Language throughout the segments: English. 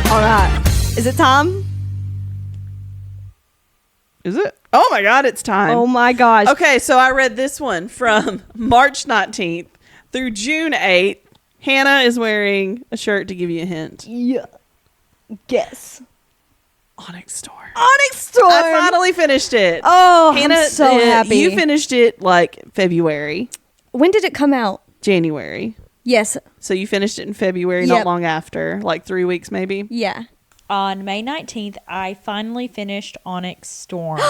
All right. Is it time? Is it? Oh my God, it's time. Oh my gosh. Okay, so I read this one from March 19th through June 8th. Hannah is wearing a shirt to give you a hint. Yeah. Guess. Onyx Storm. Onyx Storm. I finally finished it. Oh, Hannah, I'm so happy. You finished it like February. When did it come out? January. Yes. So you finished it in February, not long after, like 3 weeks maybe? Yeah. On May 19th, I finally finished Onyx Storm.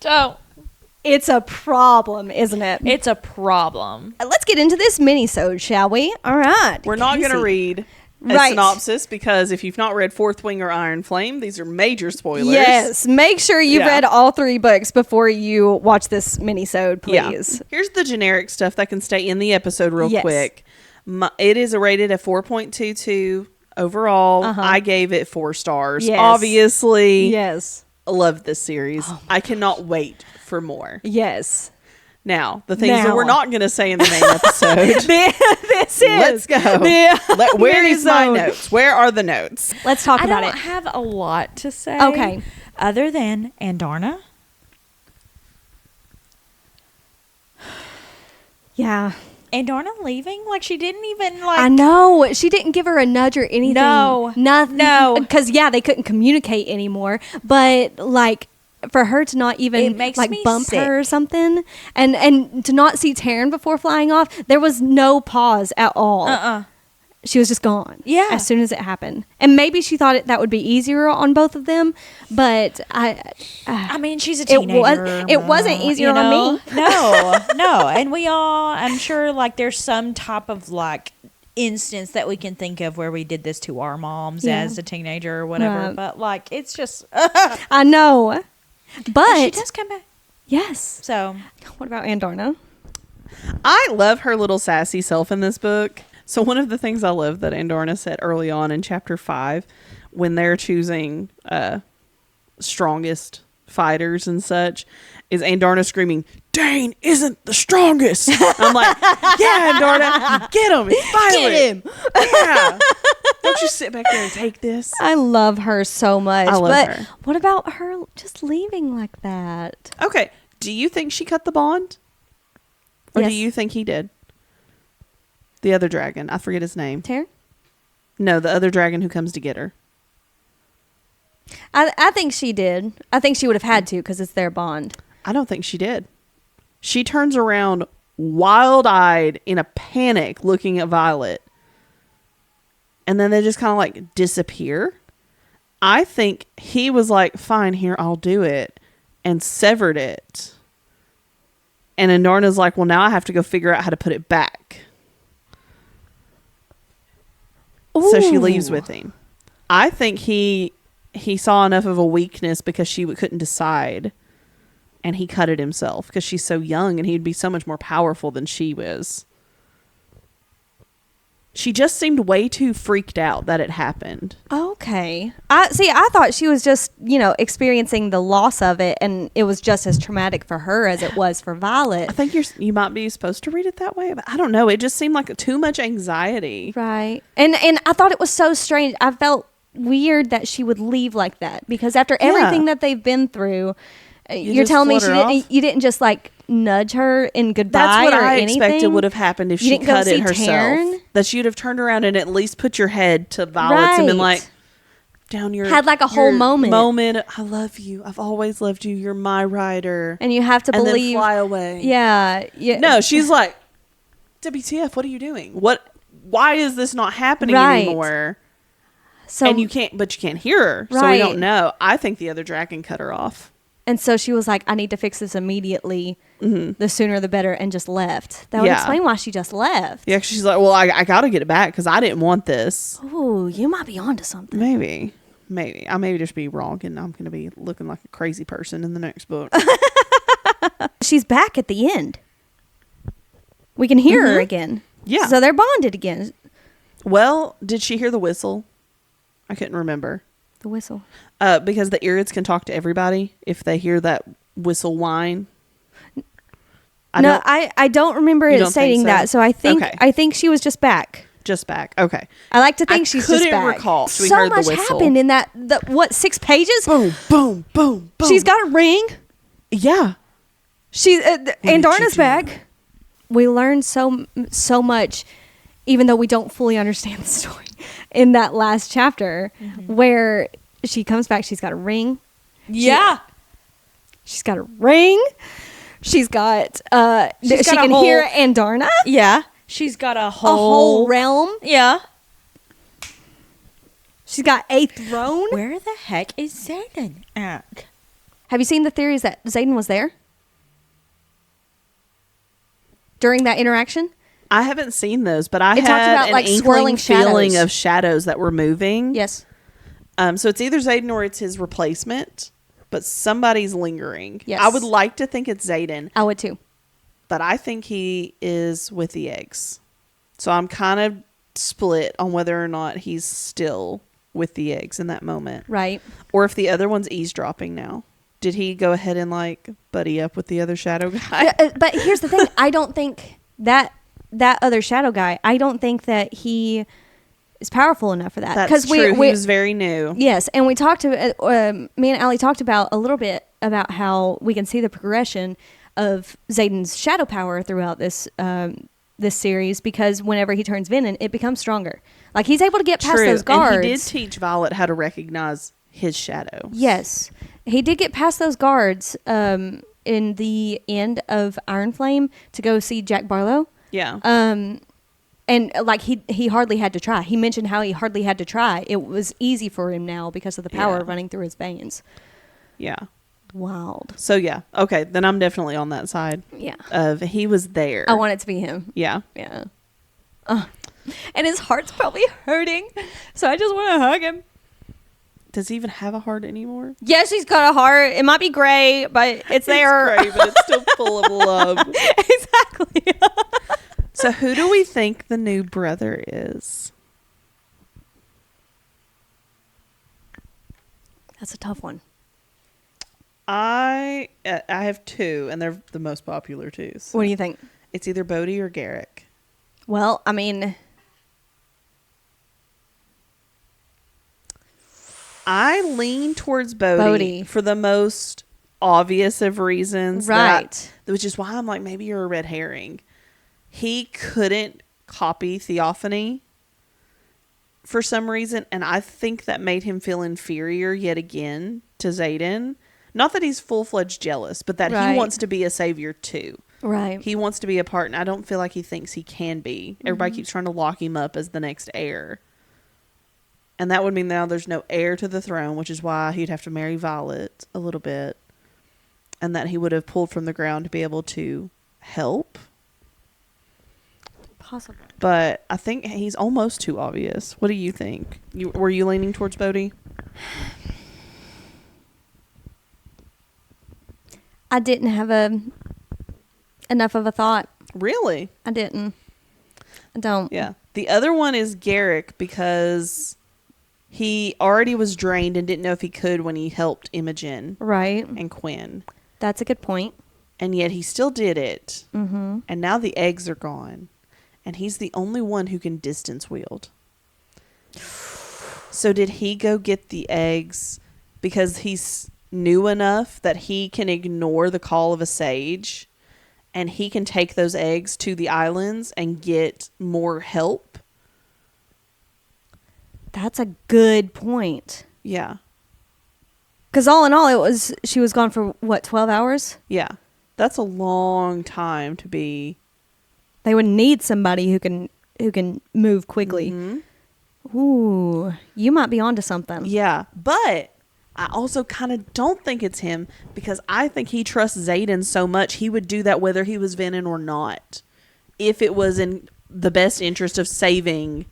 Don't. It's a problem, isn't it? It's a problem. Let's get into this mini-sode, shall we? All right. We're not going to read a synopsis because if you've not read Fourth Wing or Iron Flame, these are major spoilers. Yes. Make sure you've read all 3 books before you watch this mini-sode, please. Yeah. Here's the generic stuff that can stay in the episode real quick. It is rated at 4.22 overall. I gave it 4 stars. Yes. Obviously. Yes. I love this series. I cannot wait for more. Yes. Now, the things that we're not going to say in the main episode. Let's go. Where is my notes? Where are the notes? Let's talk about it. I don't have a lot to say. Okay. Other than Andarna. Yeah. Andarna leaving? Like, she didn't even, like... I know. She didn't give her a nudge or anything. No. Nothing. No. Because, they couldn't communicate anymore. But, like, for her to not even, it makes like, me bump sick. her or something. And to not see Taryn before flying off, there was no pause at all. She was just gone. Yeah. As soon as it happened. And maybe she thought that would be easier on both of them. But I mean, she's a teenager. It wasn't easier on me. No. And we all, I'm sure, like, there's some type of, like, instance that we can think of where we did this to our moms as a teenager or whatever. But, like, it's just... I know. But she does come back. Yes. So. What about Andarna? I love her little sassy self in this book. So one of the things I love that Andarna said early on in chapter 5, when they're choosing strongest fighters and such, is Andarna screaming, "Dane isn't the strongest." I'm like, yeah, Andarna, get him, Get him. Yeah. Don't you sit back there and take this. I love her so much. I love her. What about her just leaving like that? Okay, do you think she cut the bond? Or Yes. do you think he did? The other dragon. I forget his name. Taryn? No, the other dragon who comes to get her. I think she did. I think she would have had to because it's their bond. I don't think she did. She turns around wild-eyed in a panic looking at Violet. And then they just kind of like disappear. I think he was like, fine, here, I'll do it. And severed it. And Andarna's like, well, now I have to go figure out how to put it back. Ooh. So she leaves with him. I think he saw enough of a weakness because she couldn't decide. And he cut it himself because she's so young and he'd be so much more powerful than she was. She just seemed way too freaked out that it happened. Okay. I thought she was just, experiencing the loss of it, and it was just as traumatic for her as it was for Violet. I think you might be supposed to read it that way, but I don't know. It just seemed like too much anxiety. Right. And I thought it was so strange. I felt weird that she would leave like that because after everything that they've been through, you're telling me you didn't just like nudge her in goodbye. That's what or I anything? expected would have happened if You she didn't go cut it see herself. Taryn? That you'd have turned around and at least put your head to Violet's and been like, down your... Had like a whole moment. I love you. I've always loved you. You're my rider. And you have to believe... And then fly away. Yeah. No, she's like, WTF, what are you doing? Why is this not happening anymore? So, and you can't hear her. So we don't know. I think the other dragon cut her off. And so she was like, I need to fix this immediately. Mm-hmm. The sooner the better, and just left. That would explain why she just left. Yeah, she's like, well, I got to get it back because I didn't want this. Ooh, you might be onto something. Maybe. I may just be wrong and I'm going to be looking like a crazy person in the next book. She's back at the end. We can hear her again. Yeah. So they're bonded again. Well, did she hear the whistle? I couldn't remember. The whistle. Because the Irids can talk to everybody if they hear that whistle whine. I don't remember it stating that. So I think she was just back. just back. Okay. I like to think she's just back. Couldn't recall. So heard much the whistle. happened in that, 6 pages? Boom, boom, boom, boom. She's got a ring. Yeah. She's Andarna's back. We learned so much, even though we don't fully understand the story, in that last chapter where she comes back. She's got a ring. Yeah. She's got a ring. She's got she can hear Andarna. Yeah. She's got a whole realm. Yeah. She's got a throne. Where the heck is Xaden at? Have you seen the theories that Xaden was there during that interaction? I haven't seen those, but I talked had about, an like, inkling swirling feeling shadows. of shadows that were moving. Yes. So it's either Xaden or it's his replacement, but somebody's lingering. Yes. I would like to think it's Xaden, I would too. but I think he is with the eggs. So I'm kind of split on whether or not he's still with the eggs in that moment. Right. Or if the other one's eavesdropping now. Did he go ahead and like buddy up with the other shadow guy? But here's the thing. I don't think that other shadow guy, I don't think that he is powerful enough for that. That's true. He was very new. Yes. And we talked to, me and Allie talked about a little bit about how we can see the progression of Xaden's shadow power throughout this series, because whenever he turns Venom, it becomes stronger. Like, he's able to get past those guards. And he did teach Violet how to recognize his shadow. Yes. He did get past those guards in the end of Iron Flame to go see Jack Barlow. Yeah. And like he hardly had to try. He mentioned how he hardly had to try. It was easy for him now because of the power running through his veins. Yeah. Wild. So yeah. Okay. Then I'm definitely on that side. Yeah. Of he was there. I want it to be him. Yeah. Yeah. And his heart's probably hurting. So I just want to hug him. Does he even have a heart anymore? Yes, he's got a heart. It might be gray, but it's there. It's gray, but it's still full of love. Exactly. So who do we think the new brother is? That's a tough one. I have two, and they're the most popular two. So What do you think? it's either Bodhi or Garrick. Well, I mean, I lean towards Bodhi for the most obvious of reasons. right. Which is why I'm like, maybe you're a red herring. He couldn't copy Theophany for some reason, and I think that made him feel inferior yet again to Xaden. Not that he's full-fledged jealous, but that he wants to be a savior too. Right. He wants to be a part, and I don't feel like he thinks he can be. Everybody keeps trying to lock him up as the next heir. And that would mean now there's no heir to the throne, which is why he'd have to marry Violet a little bit. And that he would have pulled from the ground to be able to help. Possible. But I think he's almost too obvious. What do you think? Were you leaning towards Bodhi? I didn't have enough of a thought. Really? I didn't. I don't. Yeah. The other one is Garrick because he already was drained and didn't know if he could when he helped Imogen Right. and Quinn. That's a good point. And yet he still did it. Mm-hmm. And now the eggs are gone. And he's the only one who can distance wield. So did he go get the eggs because he's new enough that he can ignore the call of a sage and he can take those eggs to the islands and get more help? That's a good point. Yeah. Because all in all, she was gone for, what, 12 hours? Yeah. That's a long time to be. They would need somebody who can move quickly. Mm-hmm. Ooh, you might be onto something. Yeah. But I also kind of don't think it's him because I think he trusts Xaden so much he would do that whether he was Venom or not. If it was in the best interest of saving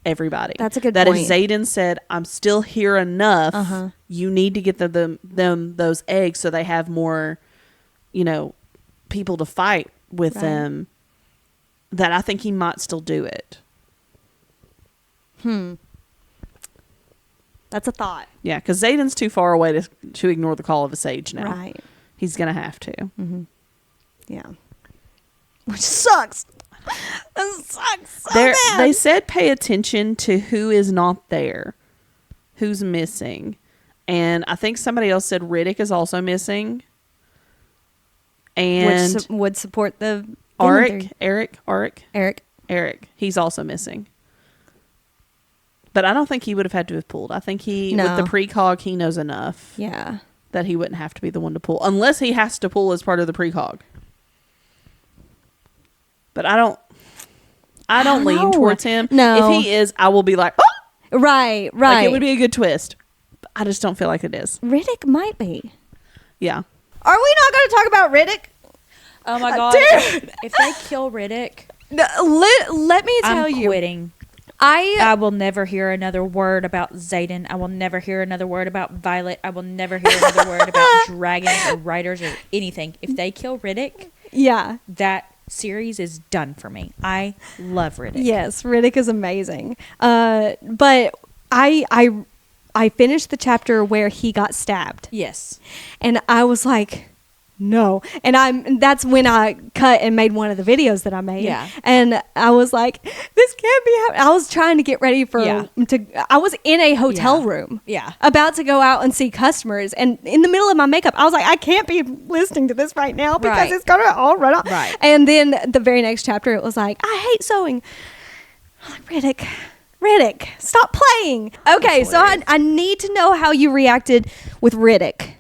everybody. That's a good point. That point. if Xaden said, I'm still here enough, you need to get them those eggs so they have more, people to fight with them, that I think he might still do it. That's a thought. Yeah, because Xaden's too far away to ignore the call of a sage now. Right. He's going to have to. Mm-hmm. Yeah. Which sucks. I That sucks so bad. They said pay attention to who is not there, who's missing. And I think somebody else said Riddick is also missing. And which would support the Eric. He's also missing. But I don't think he would have had to have pulled. I think with the precog, he knows enough. Yeah. That he wouldn't have to be the one to pull. Unless he has to pull as part of the precog. But I don't lean towards him. No. If he is, I will be like, oh! Right. Like, it would be a good twist. But I just don't feel like it is. Riddick might be. Yeah. Are we not going to talk about Riddick? Oh my God. Dude. If they kill Riddick, let me tell you. I'm quitting. I will never hear another word about Xaden. I will never hear another word about Violet. I will never hear another word about dragons or riders or anything. If they kill Riddick, that series is done for me. I love Riddick. Yes, Riddick is amazing. But I finished the chapter where he got stabbed. Yes. And I was like, no. And that's when I cut and made one of the videos that I made. Yeah. And I was like, this can't be happening. I was trying to get ready I was in a hotel room. Yeah. About to go out and see customers. And in the middle of my makeup, I was like, I can't be listening to this right now because it's going to all run off. Right. And then the very next chapter, it was like, I hate sewing. I'm like, Riddick, stop playing. Okay, so I need to know how you reacted with Riddick.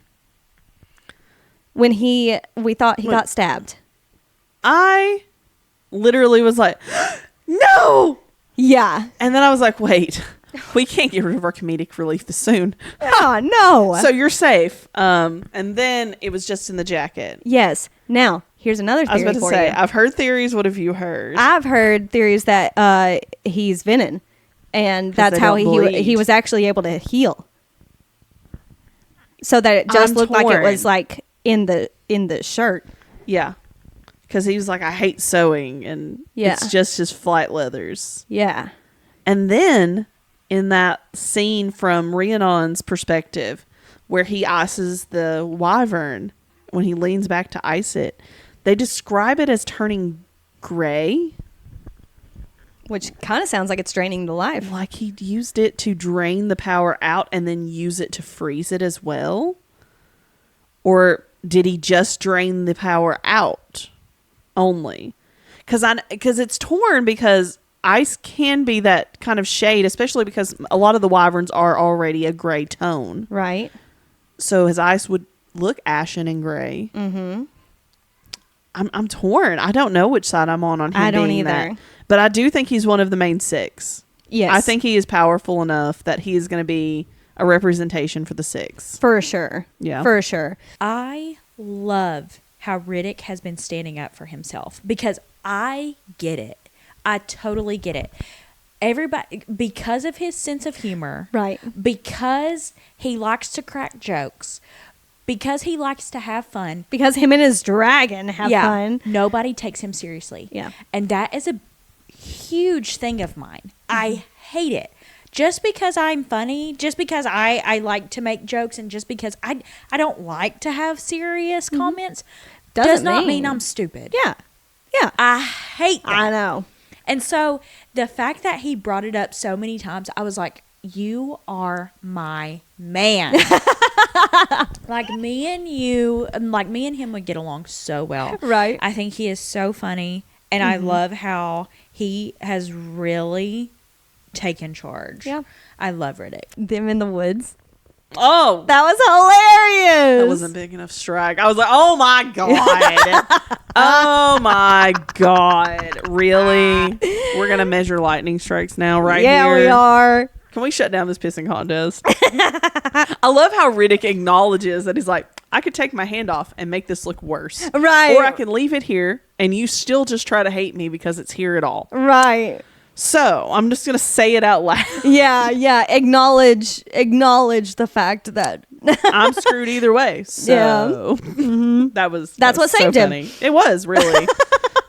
When we thought he got stabbed. I literally was like, no! Yeah. And then I was like, wait, we can't get rid of our comedic relief this soon. Oh, no. So you're safe. And then it was just in the jacket. Yes. Now, here's another theory I was about to say, you. I've heard theories. What have you heard? I've heard theories that he's Venom. And that's how he was actually able to heal. So that it just looked like it was like in the shirt. Yeah. Because he was like, I hate sewing. And it's just his flight leathers. Yeah. And then in that scene from Rhiannon's perspective, where he ices the wyvern, when he leans back to ice it, they describe it as turning gray. Which kind of sounds like it's draining the life. Like he used it to drain the power out and then use it to freeze it as well. Or did he just drain the power out only? Because it's torn, because ice can be that kind of shade, especially because a lot of the wyverns are already a gray tone. Right. So his ice would look ashen and gray. Mm-hmm. I'm torn. I don't know which side I'm on him. I don't being either. That. But I do think he's one of the main six. Yes. I think he is powerful enough that he is going to be a representation for the six. For sure. Yeah. For sure. I love how Riddick has been standing up for himself, because I get it. I totally get it. Everybody, because of his sense of humor. Right. Because he likes to crack jokes. Because he likes to have fun. Because him and his dragon have fun. Nobody takes him seriously. Yeah. And that is a huge thing of mine. I hate it. Just because I'm funny, just because I like to make jokes, and just because I don't like to have serious comments, does not mean I'm stupid. Yeah. Yeah. I hate that. I know. And so the fact that he brought it up so many times, I was like, you are my man. Like me and him would get along so well. Right. I think he is so funny, and I love how he has really taken charge. Yeah. I love Riddick. Them in the woods. Oh, That was hilarious. that wasn't big enough strike. I was like, oh my God. Oh my God. Really? We're going to measure lightning strikes now, right here? Yeah, we are. Can we shut down this pissing contest? I love how Riddick acknowledges that he's like, I could take my hand off and make this look worse. Right. Or I can leave it here and you still just try to hate me because it's here at all. Right. So I'm just going to say it out loud. Yeah. Acknowledge the fact that I'm screwed either way. So that's what saved him. funny. It was really.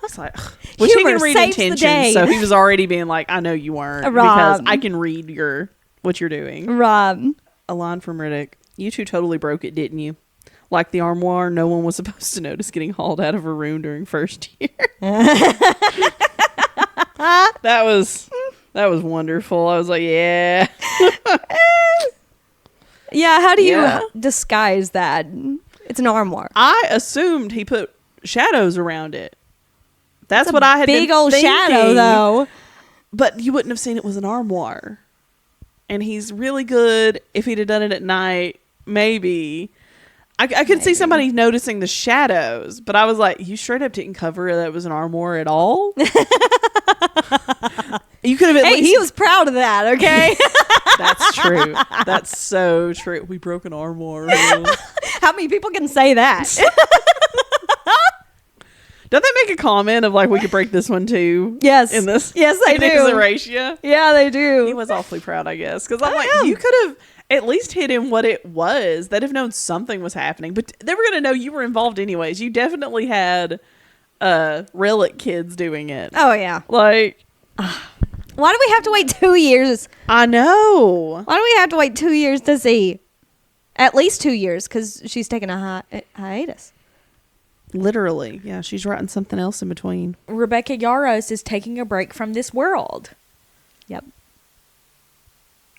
It's like, which he Humor can read saves the intentions, day. so he was already being like, I know you weren't, because I can read what you're doing. Rob. A line from Riddick. You two totally broke it, didn't you? Like the armoire, no one was supposed to notice getting hauled out of her room during first year. That was wonderful. I was like, yeah. Yeah, how do you disguise that? It's an armoire. I assumed he put shadows around it. That's what I had been thinking. Big old shadow, though. But you wouldn't have seen it was an armoire. And he's really good. If he'd have done it at night, maybe. I could see somebody noticing the shadows, but I was like, you straight up didn't cover that it was an armoire at all? You could have at least... he was proud of that, okay? That's true. That's so true. We broke an armoire. How many people can say that? Don't they make a comment of like, we could break this one too? Yes. In this? Yes, they do. Horatio? Yeah, they do. He was awfully proud, I guess. Because I'm like, you could have at least hit him what it was. They'd have known something was happening. But they were going to know you were involved anyways. You definitely had relic kids doing it. Oh, yeah. Like... Why do we have to wait 2 years? I know. Why do we have to wait 2 years to see? At least 2 years, because she's taking a hiatus. Literally. Yeah, she's writing something else in between. Rebecca Yarros is taking a break from this world. Yep.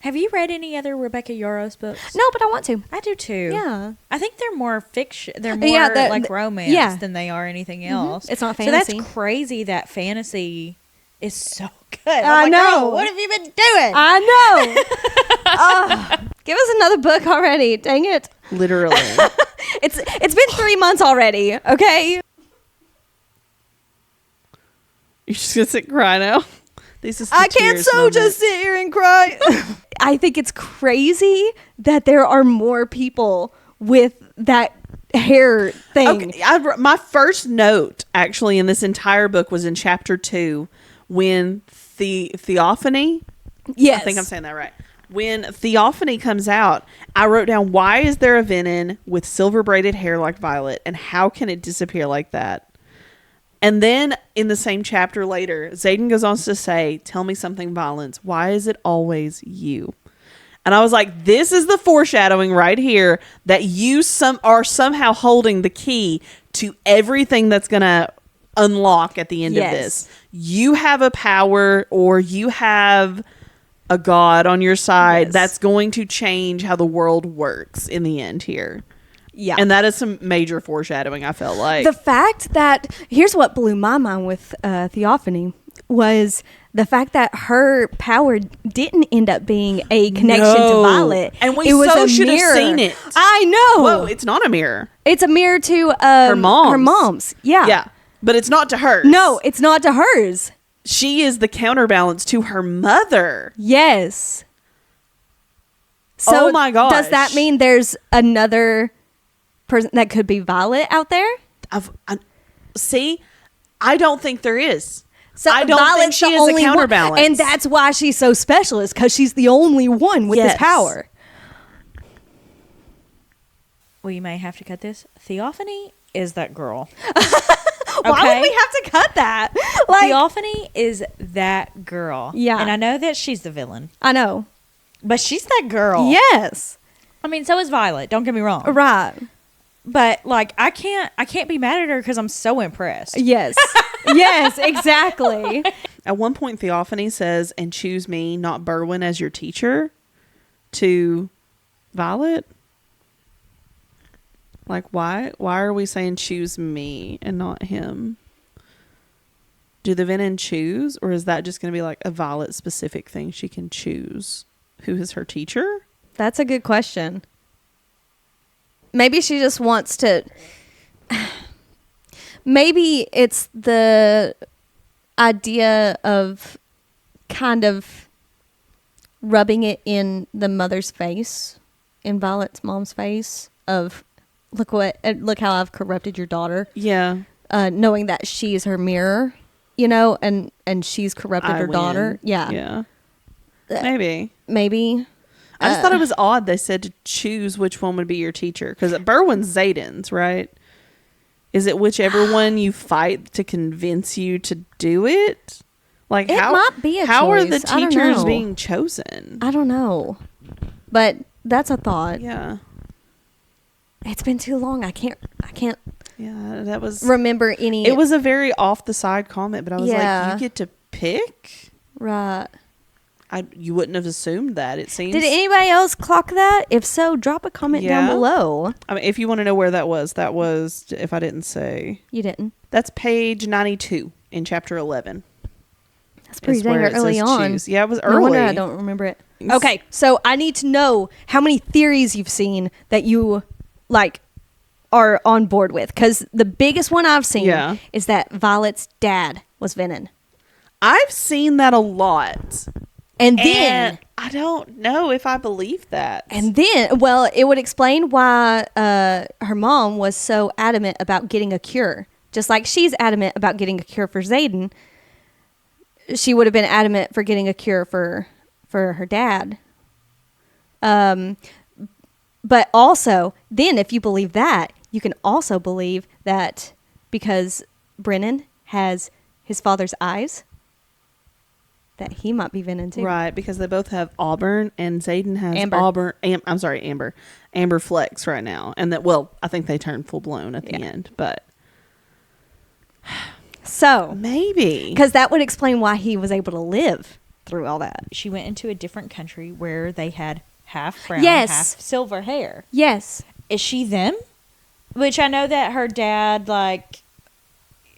Have you read any other Rebecca Yarros books? No, but I want to. I do too. Yeah. I think they're more fiction. They're more like romance than they are anything else. It's not fantasy. So that's crazy that fantasy is so good. I know. What have you been doing? I know. Give us another book already. Dang it. Literally. It's been 3 months already. Okay. You're just gonna sit and cry now. I can't just sit here and cry. I think it's crazy that there are more people with that hair thing. Okay, my first note actually in this entire book was in chapter 2 when Theophany. Yes, I think I'm saying that right. When Theophany comes out, I wrote down, why is there a Venin with silver braided hair like Violet, and how can it disappear like that? And then in the same chapter later, Xaden goes on to say, tell me something, Violence. Why is it always you? And I was like, this is the foreshadowing right here that you are somehow holding the key to everything that's going to unlock at the end of this. You have a power, or you have a god on your side that's going to change how the world works in the end here. Yeah. And that is some major foreshadowing, I felt like. The fact that, here's what blew my mind with Theophany, was the fact that her power didn't end up being a connection to Violet. And we so should have seen it. I know. Whoa, it's not a mirror. It's a mirror to her mom's. Her mom's. Yeah. Yeah. But it's not to hers. No, it's not to hers. She is the counterbalance to her mother. Yes. So oh my gosh. Does that mean there's another person that could be Violet out there? See, I don't think there is. So I don't think she is a counterbalance. And that's why she's so special, is because she's the only one with this power. Well, you may have to cut this. Theophany is that girl. Why would we have to cut that? Like, Theophany is that girl. Yeah. And I know that she's the villain. I know. But she's that girl. Yes. I mean, so is Violet. Don't get me wrong. Right. But like, I can't be mad at her because I'm so impressed. Yes. Yes, exactly. At one point, Theophany says, and choose me, not Berwin, as your teacher, to Violet. Like, why are we saying choose me and not him? Do the Venin choose, or is that just going to be like a Violet specific thing she can choose? Who is her teacher? That's a good question. Maybe she just wants to... Maybe it's the idea of kind of rubbing it in the mother's face, in Violet's mom's face, of look how I've corrupted your daughter. Yeah. Knowing that she's her mirror, and she's corrupted her daughter. Yeah. Yeah. Maybe. I just thought it was odd they said to choose which one would be your teacher, because Berwin's Xaden's, right? Is it whichever one you fight to convince you to do it? Like, it might be a how choice. Are the teachers being chosen? I don't know, but that's a thought. Yeah. It's been too long. I can't. Yeah, that was remember any. It was a very off the side comment, but I was like, you get to pick. Right. You wouldn't have assumed that. It seems. Did anybody else clock that? If so, drop a comment down below. I mean, if you want to know where that was, if I didn't say. You didn't. That's page 92 in chapter 11. That's pretty dang early on. Choose. Yeah, it was early. No wonder I don't remember it. Okay, so I need to know how many theories you've seen that you, like, are on board with. Because the biggest one I've seen is that Violet's dad was Venom. I've seen that a lot. And then I don't know if I believe that. And then, well, it would explain why her mom was so adamant about getting a cure. Just like she's adamant about getting a cure for Xaden, she would have been adamant for getting a cure for her dad. But also, then if you believe that, you can also believe that because Brennan has his father's eyes, that he might be Venom too. Right, because they both have auburn and Xaden has Amber. Amber flecks right now. And that, well, I think they turn full blown at the end, but. So. Maybe. Because that would explain why he was able to live through all that. She went into a different country where they had half brown, half silver hair. Yes. Is she them? Which I know that her dad, like.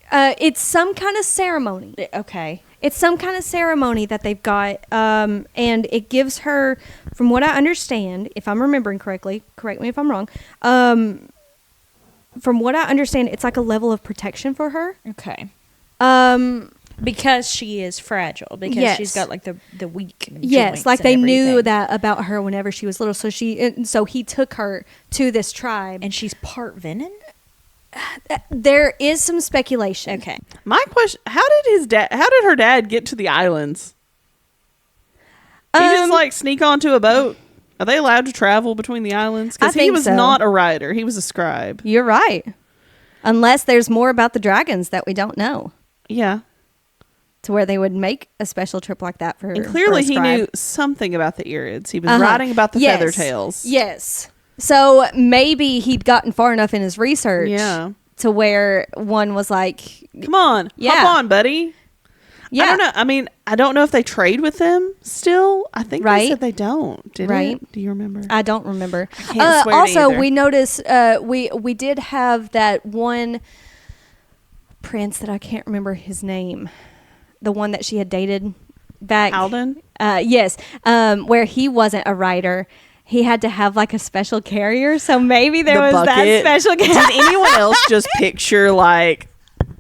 It's some kind of ceremony. Okay. It's some kind of ceremony that they've got, and it gives her, from what I understand, if I'm remembering correctly, correct me if I'm wrong, from what I understand, it's like a level of protection for her. Okay. Because she is fragile, because she's got like the weak joints. Yes, like they knew that about her whenever she was little, so he took her to this tribe. And she's part Venom? There is some speculation. Okay. My question: how did her dad get to the islands? He just like sneak onto a boat. Are they allowed to travel between the islands? Because he was not a rider; he was a scribe. You're right. Unless there's more about the dragons that we don't know. Yeah. To where they would make a special trip like that for. And clearly, he knew something about the Irids. He was writing about the Feathertails. Yes. So maybe he'd gotten far enough in his research to where one was like, come on, hop on, buddy. Yeah. I don't know. I mean, I don't know if they trade with them still. I think they said they don't. Did it? Do you remember? I don't remember. I can't swear also, to either. we noticed we did have that one prince that I can't remember his name. The one that she had dated back. Alden? Yes. Where he wasn't a writer. He had to have like a special carrier, so maybe there was bucket. That special carrier. Did anyone else just picture like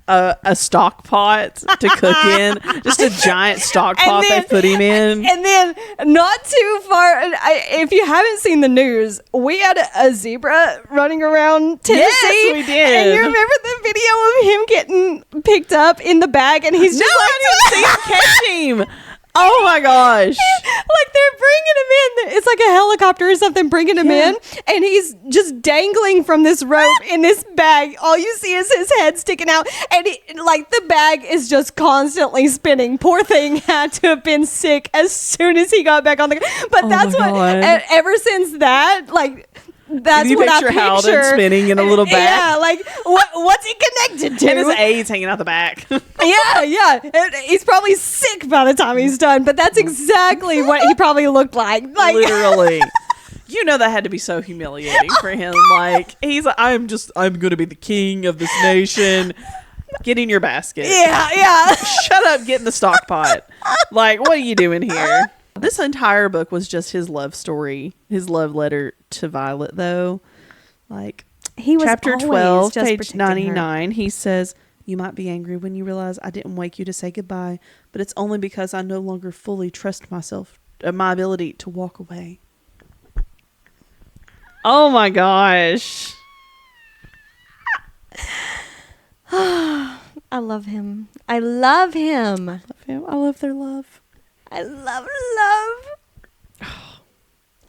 a stock pot to cook in? Just a giant stock pot they put him in? And then not too far, if you haven't seen the news, we had a zebra running around Tennessee. Yes, we did. And you remember the video of him getting picked up in the bag and he's just I didn't see him catch him. Oh my gosh. Like they're bringing him in. It's like a helicopter or something bringing him in. And he's just dangling from this rope in this bag. All you see is his head sticking out. And like the bag is just constantly spinning. Poor thing had to have been sick as soon as he got back on the... But that's what... Ever since that, like... That's what I picture. Halden spinning in a little bag. Yeah, like what's he connected to? And his A's hanging out the back. yeah. He's probably sick by the time he's done, but that's exactly what he probably looked like. Literally. You know that had to be so humiliating for him. Like he's like, I'm going to be the king of this nation. Get in your basket. Yeah. Shut up, get in the stock pot. Like, what are you doing here? This entire book was just his love story, his love letter to Violet, though. Like, he was chapter 12, page 99, he says, "You might be angry when you realize I didn't wake you to say goodbye, but it's only because I no longer fully trust myself, my ability to walk away." Oh my gosh. I love him. I love him. I love their love. I love.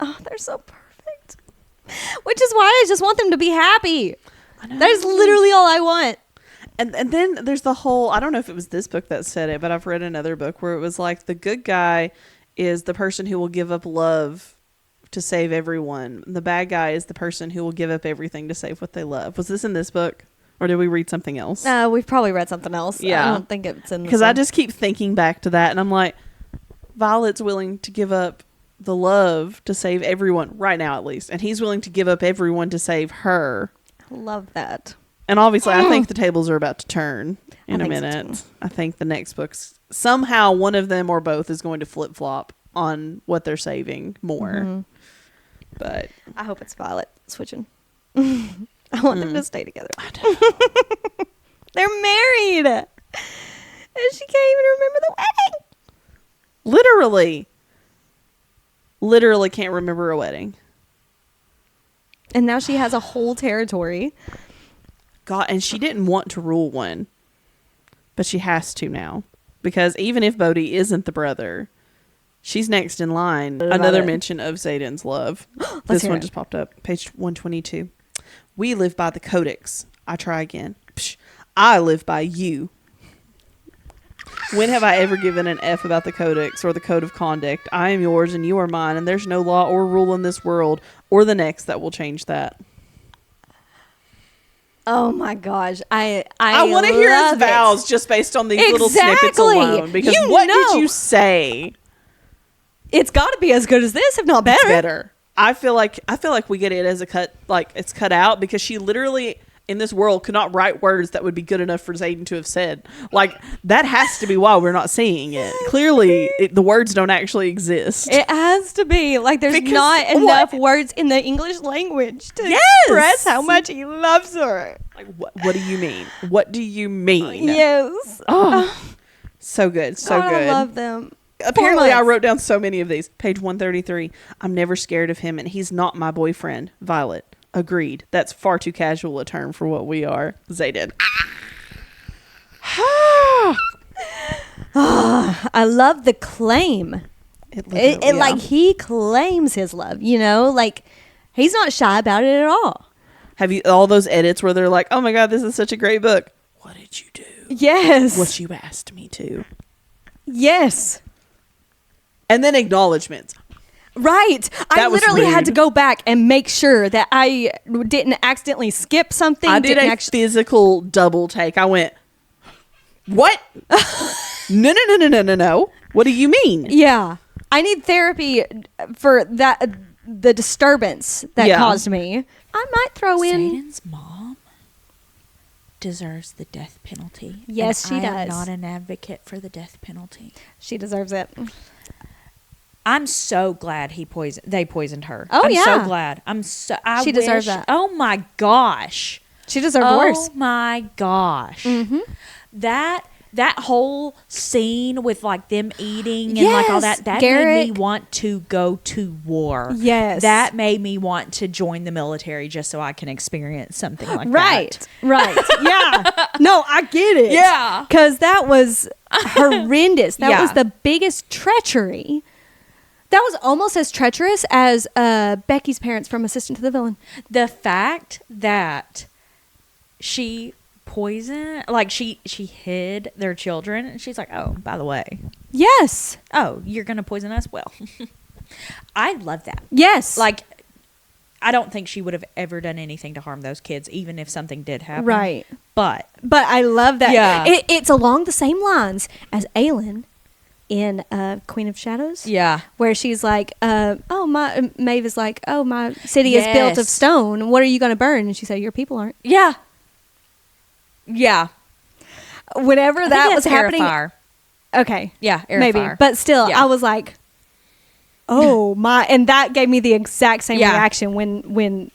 Oh, they're so perfect. Which is why I just want them to be happy. That is literally all I want. And then there's the whole, I don't know if it was this book that said it, but I've read another book where it was like the good guy is the person who will give up love to save everyone. The bad guy is the person who will give up everything to save what they love. Was this in this book? Or did we read something else? We've probably read something else. Yeah. I don't think it's in this because I just keep thinking back to that, and I'm like, Violet's willing to give up the love to save everyone right now, at least, and he's willing to give up everyone to save her. I love that. And obviously, I think the tables are about to turn in a minute. So I think the next book's somehow one of them or both is going to flip flop on what they're saving more. Mm-hmm. But I hope it's Violet switching. I want them to stay together. I know. They're married. And she can't even remember the wedding. Literally can't remember a wedding. And now she has a whole territory. God, and she didn't want to rule one. But she has to now. Because even if Bodhi isn't the brother, she's next in line. Another mention of Xaden's love. This one just popped up. Page 122. We live by the codex. I try again. Psh, I live by you. When have I ever given an F about the codex or the code of conduct? I am yours and you are mine, and there's no law or rule in this world or the next that will change that. Oh my gosh. I want to hear his vows just based on these little snippets alone. Because what did you say? It's got to be as good as this, if not better. It's better. I feel like we get it as a cut, like it's cut out, because she literally in this world could not write words that would be good enough for Xaden to have said. Like, that has to be why we're not seeing it. Clearly, the words don't actually exist. It has to be. Like, there's not enough words in the English language to express how much he loves her. Like, what do you mean? What do you mean? Yes. Oh, so good. So good. I love them. Apparently, I wrote down so many of these. Page 133. I'm never scared of him, and he's not my boyfriend. Violet. Agreed. That's far too casual a term for what we are. Xaden. I love the claim. It like he claims his love, you know? Like, he's not shy about it at all. Have you all those edits where they're like, oh my God, this is such a great book. What did you do? Yes. What you asked me to. Yes. And then acknowledgments. Right. I literally had to go back and make sure that I didn't accidentally skip something. I did a physical double take. I went, what? No. What do you mean? Yeah. I need therapy for that, the disturbance that caused me. I might throw in. Xaden's mom deserves the death penalty. Yes, she does. I am not an advocate for the death penalty. She deserves it. I'm so glad they poisoned her. Oh, I'm yeah. so glad. She deserves that. Oh my gosh. She deserved worse. Oh my gosh. Mm-hmm. That whole scene with like them eating and like all that made me want to go to war. Yes. That made me want to join the military just so I can experience something like that. Right. Yeah. No, I get it. Yeah. Because that was horrendous. That was the biggest treachery. That was almost as treacherous as Becky's parents from Assistant to the Villain. The fact that she poisoned, like she hid their children, and she's like, oh, by the way. Yes. Oh, you're going to poison us? Well, I love that. Yes. Like, I don't think she would have ever done anything to harm those kids, even if something did happen. Right. But I love that. Yeah. It's along the same lines as Aelin in Queen of Shadows. Yeah. Where she's like, Maeve is like, oh, my city is built of stone. What are you going to burn? And she said, your people aren't. Yeah. Yeah. Whenever that was happening. Fire. Okay. Yeah, maybe. Fire. But still, I was like, oh, my. And that gave me the exact same reaction when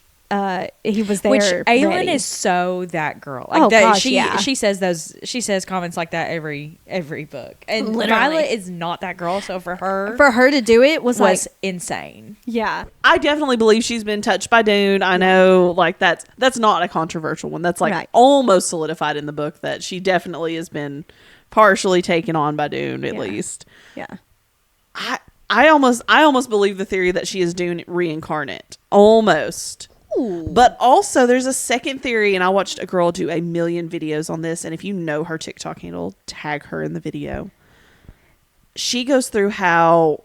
he was there. Which Aelin is so that girl. Like she says comments like that every book. And literally. Violet is not that girl, so for her to do it was like insane. Yeah. I definitely believe she's been touched by Dune. I know like that's not a controversial one. That's like almost solidified in the book that she definitely has been partially taken on by Dune at least. Yeah. I almost believe the theory that she is Dune reincarnate. Almost. Ooh. But also there's a second theory, and I watched a girl do a million videos on this, and if you know her TikTok handle, tag her in the video. She goes through how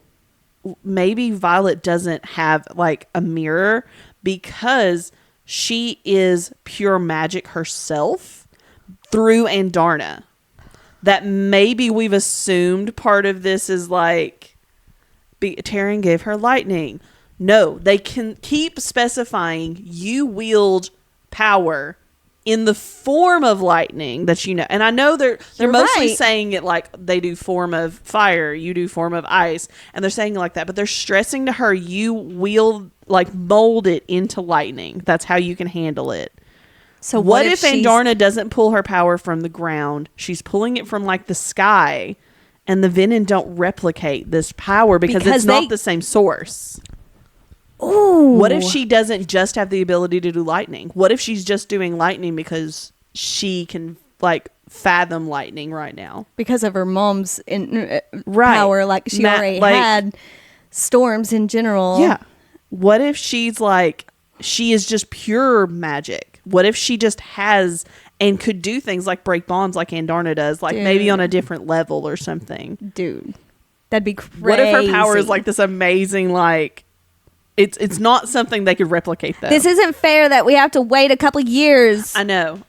maybe Violet doesn't have like a mirror because she is pure magic herself through Andarna. That maybe we've assumed part of this is like Taryn gave her lightning. No, they can keep specifying you wield power in the form of lightning that you know. And I know they're mostly saying it like they do form of fire, you do form of ice, and they're saying it like that, but they're stressing to her you wield, like mold it into lightning. That's how you can handle it. So what if Andarna doesn't pull her power from the ground? She's pulling it from like the sky, and the Venin don't replicate this power because it's not the same source. Ooh. What if she doesn't just have the ability to do lightning? What if she's just doing lightning because she can like fathom lightning right now? Because of her mom's power, like she already had storms in general. Yeah. What if she's like, she is just pure magic? What if she just has and could do things like break bonds like Andarna does, like maybe on a different level or something? Dude, that'd be crazy. What if her power is like this amazing, like, it's not something they could replicate though. This isn't fair that we have to wait a couple years. I know.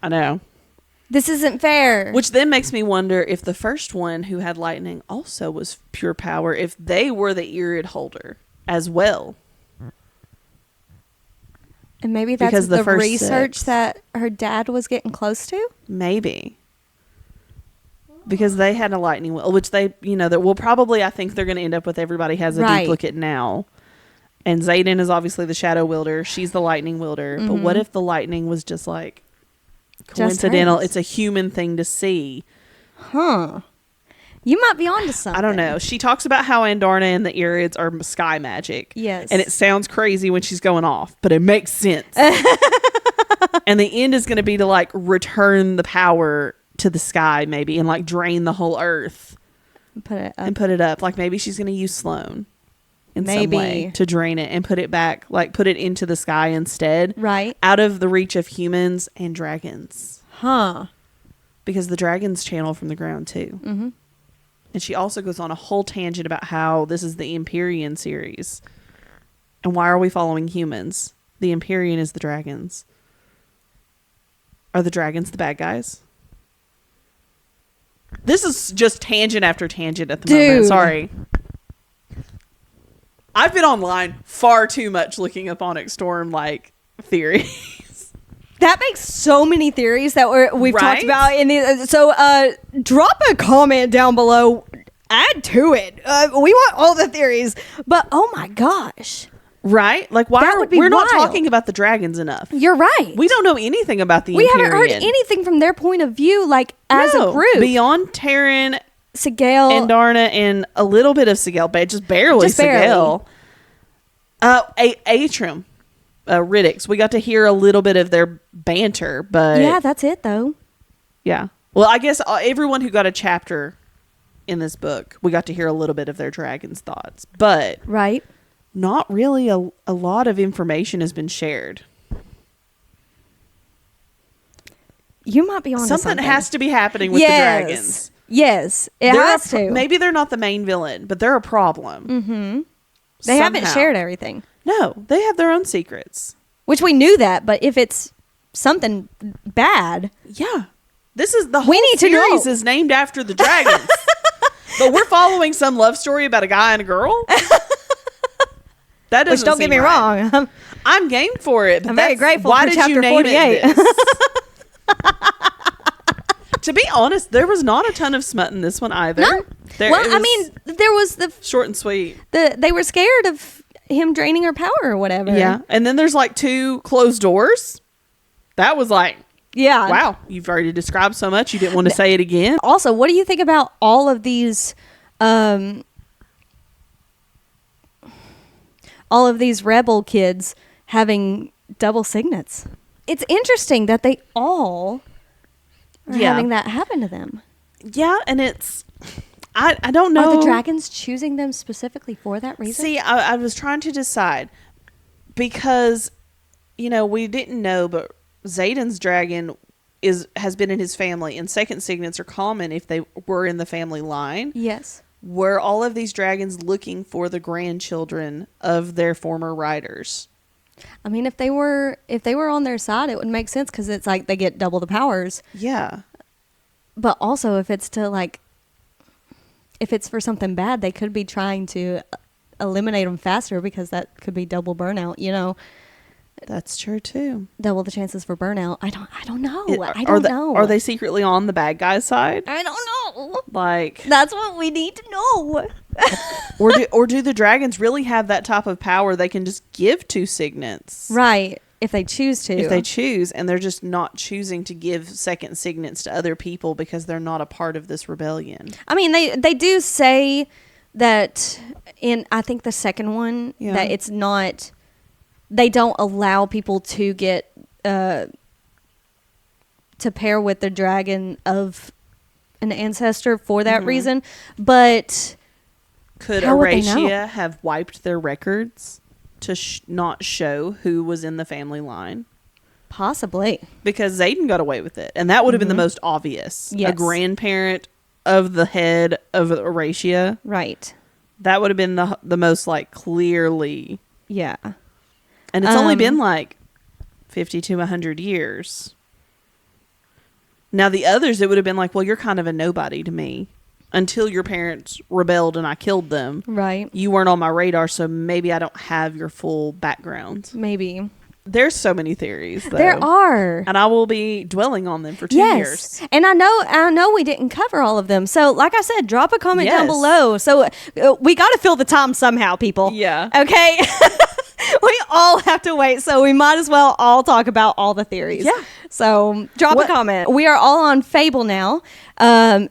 This isn't fair. Which then makes me wonder if the first one who had lightning also was pure power, if they were the Irid holder as well. And maybe that's because the research that her dad was getting close to? Maybe. Because they had a lightning will, which they, that will probably, I think they're going to end up with everybody has a duplicate now. And Xaden is obviously the shadow wielder. She's the lightning wielder. Mm-hmm. But what if the lightning was just like coincidental? It's a human thing to see. Huh. You might be onto something. I don't know. She talks about how Andarna and the Irids are sky magic. Yes. And it sounds crazy when she's going off, but it makes sense. And the end is going to be to like return the power to the sky maybe and like drain the whole earth. Put it up. Like maybe she's going to use Sloane in some way to drain it and put it back, like put it into the sky instead. Right. Out of the reach of humans and dragons. Huh. Because the dragons channel from the ground too. Mm-hmm. And she also goes on a whole tangent about how this is the EMPYRIAN series. And why are we following humans? The EMPYRIAN is the dragons. Are the dragons the bad guys? This is just tangent after tangent at the moment. Sorry. I've been online far too much looking up Onyx Storm, like, theories. That makes so many theories that we've talked about. So drop a comment down below. Add to it. We want all the theories. But, oh my gosh. Right? Like, why we're not talking about the dragons enough. You're right. We don't know anything about the We EMPYRIAN. haven't heard anything from their point of view, like, as a group. Beyond Taryn, Sigale, Andarna, and a little bit of Sigale, but just barely Sigale. Atrim. Riddicks. We got to hear a little bit of their banter, but yeah, that's it though. Yeah. Well, I guess everyone who got a chapter in this book, we got to hear a little bit of their dragon's thoughts, but not really a lot of information has been shared. You might be on something has to be happening with the dragons. Yes, it has to. Maybe they're not the main villain, but they're a problem. Mm-hmm. They haven't shared everything. No, they have their own secrets. Which we knew that, but if it's something bad. Yeah. This is the whole series is named after the dragons. But we're following some love story about a guy and a girl? That doesn't don't get me wrong. I'm game for it. But I'm very grateful for chapter 48. To be honest, there was not a ton of smut in this one either. No. There was the short and sweet. They were scared of him draining her power or whatever. Yeah. And then there's like 2 closed doors. That was like, wow, you've already described so much you didn't want to say it again. Also, what do you think about all of these rebel kids having double signets? It's interesting that they all are having that happen to them. Yeah, and it's I don't know. Are the dragons choosing them specifically for that reason? See, I was trying to decide because, we didn't know, but Xaden's dragon has been in his family, and second signets are common if they were in the family line. Yes. Were all of these dragons looking for the grandchildren of their former riders? I mean, if they were on their side, it would make sense because it's like they get double the powers. Yeah. But also, if it's for something bad, they could be trying to eliminate them faster because that could be double burnout. You know. That's true too. Double the chances for burnout. I don't know. I don't know. Are they secretly on the bad guy's side? I don't know. Like, that's what we need to know. or do the dragons really have that type of power they can just give two signets? Right. If they choose to. If they choose, and they're just not choosing to give second signets to other people because they're not a part of this rebellion. I mean, they do say that in, I think the second one, that it's not, they don't allow people to get, to pair with the dragon of an ancestor for that reason. But could Aracia have wiped their records to not show who was in the family line? Possibly. Because Xaden got away with it. And that would have been the most obvious. Yes. A grandparent of the head of Aracia. Right. That would have been the most, like, clearly. Yeah. And it's only been, like, 50 to 100 years. Now, the others, it would have been like, well, you're kind of a nobody to me. Until your parents rebelled and I killed them. Right. You weren't on my radar, so maybe I don't have your full background. Maybe. There's so many theories, though. There are. And I will be dwelling on them for 2 years. And I know we didn't cover all of them. So, like I said, drop a comment down below. So, we got to fill the time somehow, people. Yeah. Okay? We all have to wait, so we might as well all talk about all the theories. Yeah. So drop a comment. We are all on Fable now.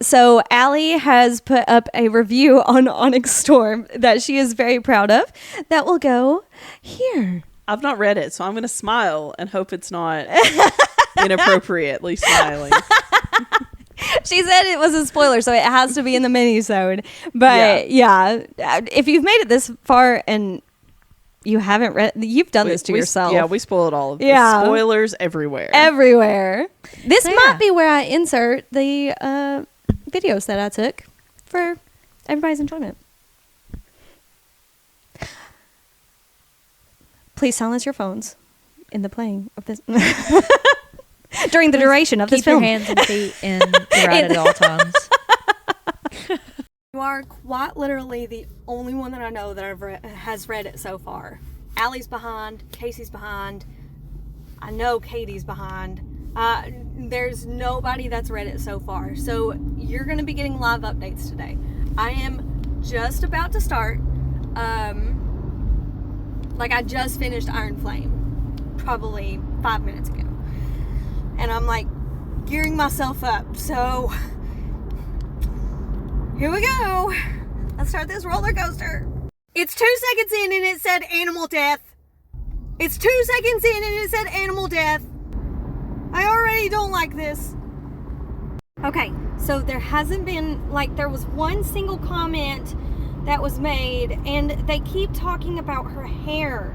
So Allie has put up a review on Onyx Storm that she is very proud of. That will go here. I've not read it, so I'm going to smile and hope it's not inappropriately smiling. She said it was a spoiler, so it has to be in the mini-sode. But yeah, if you've made it this far and you haven't read, you've done this to yourself. Yeah, we spoiled all of this. Yeah. Spoilers everywhere. Everywhere. This might be where I insert the videos that I took for everybody's enjoyment. Please silence your phones in the playing of this. During the duration of this film. Keep your hands and feet in the right at all times. You are quite literally the only one that I know that has read it so far. Allie's behind, Kasey's behind, I know Katie's behind. There's nobody that's read it so far. So you're going to be getting live updates today. I am just about to start. Like I just finished Iron Flame probably 5 minutes ago. And I'm like gearing myself up. So here we go. Let's start this roller coaster. It's 2 seconds in and it said animal death. It's 2 seconds in and it said animal death. I already don't like this. Okay, so there hasn't been, like, there was one single comment that was made and they keep talking about her hair.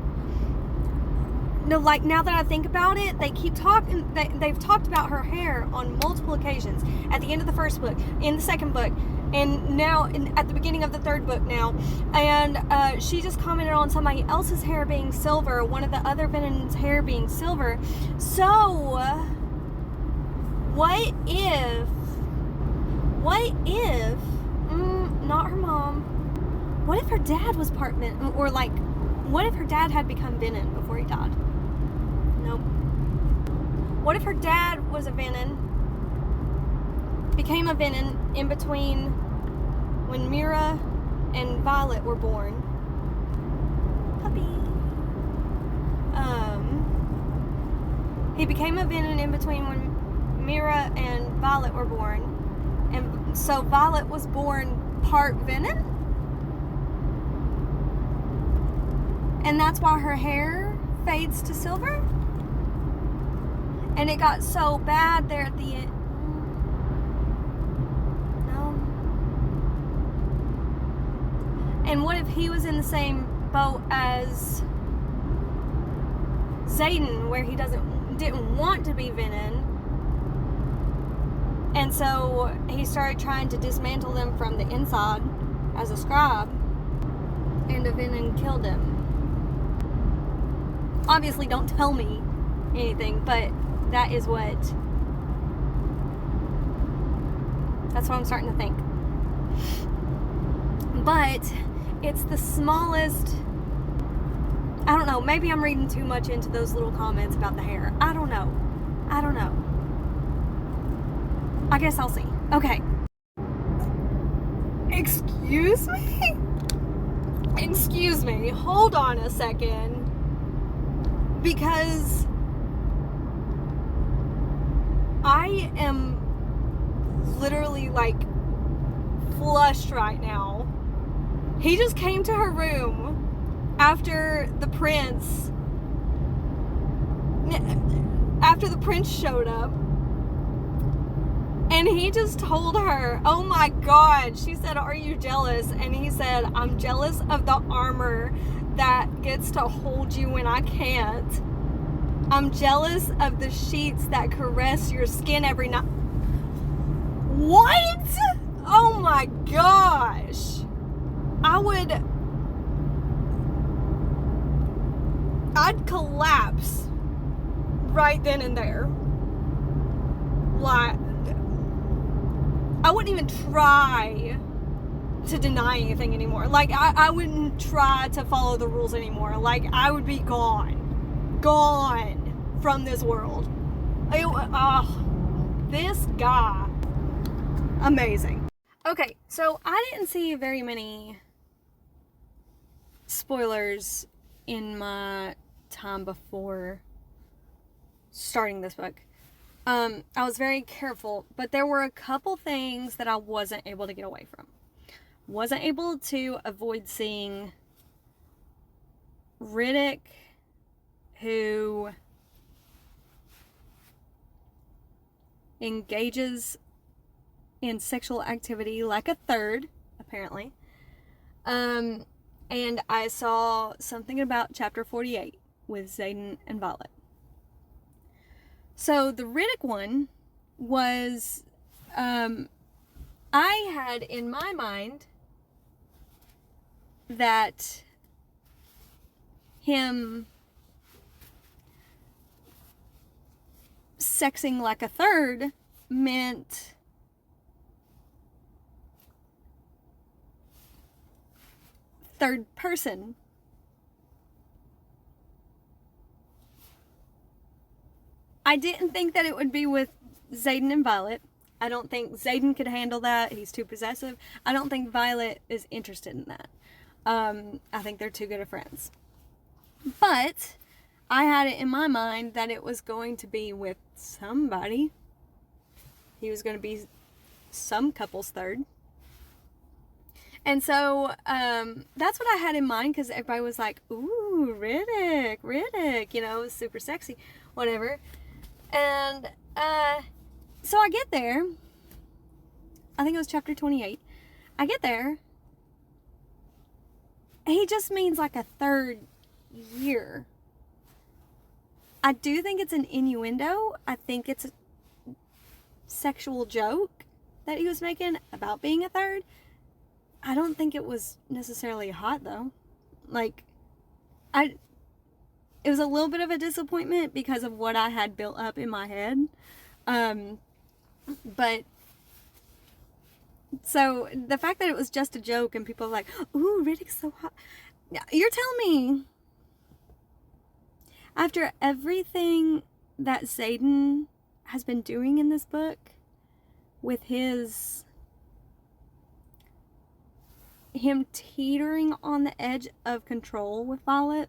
No, like, now that I think about it, they keep talking, they've talked about her hair on multiple occasions. At the end of the first book, in the second book, and now at the beginning of the third book now. And she just commented on somebody else's hair being silver, one of the other Venon's hair being silver. So, what if, not her mom, what if her dad was part Venon, or like, what if her dad had become Venon before he died? Nope. What if her dad was a Venon, became a Venon in between when Mira and Violet were born? Puppy. He became a Venon in between when Mira and Violet were born, and so Violet was born part Venon, and that's why her hair fades to silver. And it got so bad there at the end. No. And what if he was in the same boat as Xaden, where he didn't want to be Venon, and so he started trying to dismantle them from the inside as a scribe, and a Venon killed him. obviously don't tell me anything, but that's what I'm starting to think. But it's the smallest, I don't know, maybe I'm reading too much into those little comments about the hair. I don't know. I guess I'll see. Okay. Excuse me. Hold on a second. Because I am literally like flushed right now. He just came to her room after the prince showed up, and he just told her, oh my God, she said, are you jealous? And he said, I'm jealous of the armor that gets to hold you when I can't. I'm jealous of the sheets that caress your skin every night. What? Oh my gosh. I'd collapse right then and there. Like, I wouldn't even try to deny anything anymore. Like, I wouldn't try to follow the rules anymore. Like, I would be gone from this world. This guy, amazing. Okay, so I didn't see very many spoilers in my time before starting this book. I was very careful, but there were a couple things that I wasn't able to get away from. Wasn't able to avoid seeing Riddick, who engages in sexual activity like a third, apparently. And I saw something about chapter 48 with Xaden and Violet. So the Riddick one was, I had in my mind that him sexing like a third meant third person. I didn't think that it would be with Xaden and Violet. I don't think Xaden could handle that. He's too possessive. I don't think Violet is interested in that. I think they're too good of friends. But I had it in my mind that it was going to be with somebody. He was going to be some couple's third. And so that's what I had in mind, because everybody was like, ooh, Riddick, you know, super sexy, whatever. And so I get there. I think it was chapter 28. I get there. He just means like a third year. I do think it's an innuendo. I think it's a sexual joke that he was making about being a third. I don't think it was necessarily hot, though. Like, it was a little bit of a disappointment because of what I had built up in my head. But, so, the fact that it was just a joke and people are like, ooh, Riddick's so hot. You're telling me, after everything that Xaden has been doing in this book, with him teetering on the edge of control with Violet,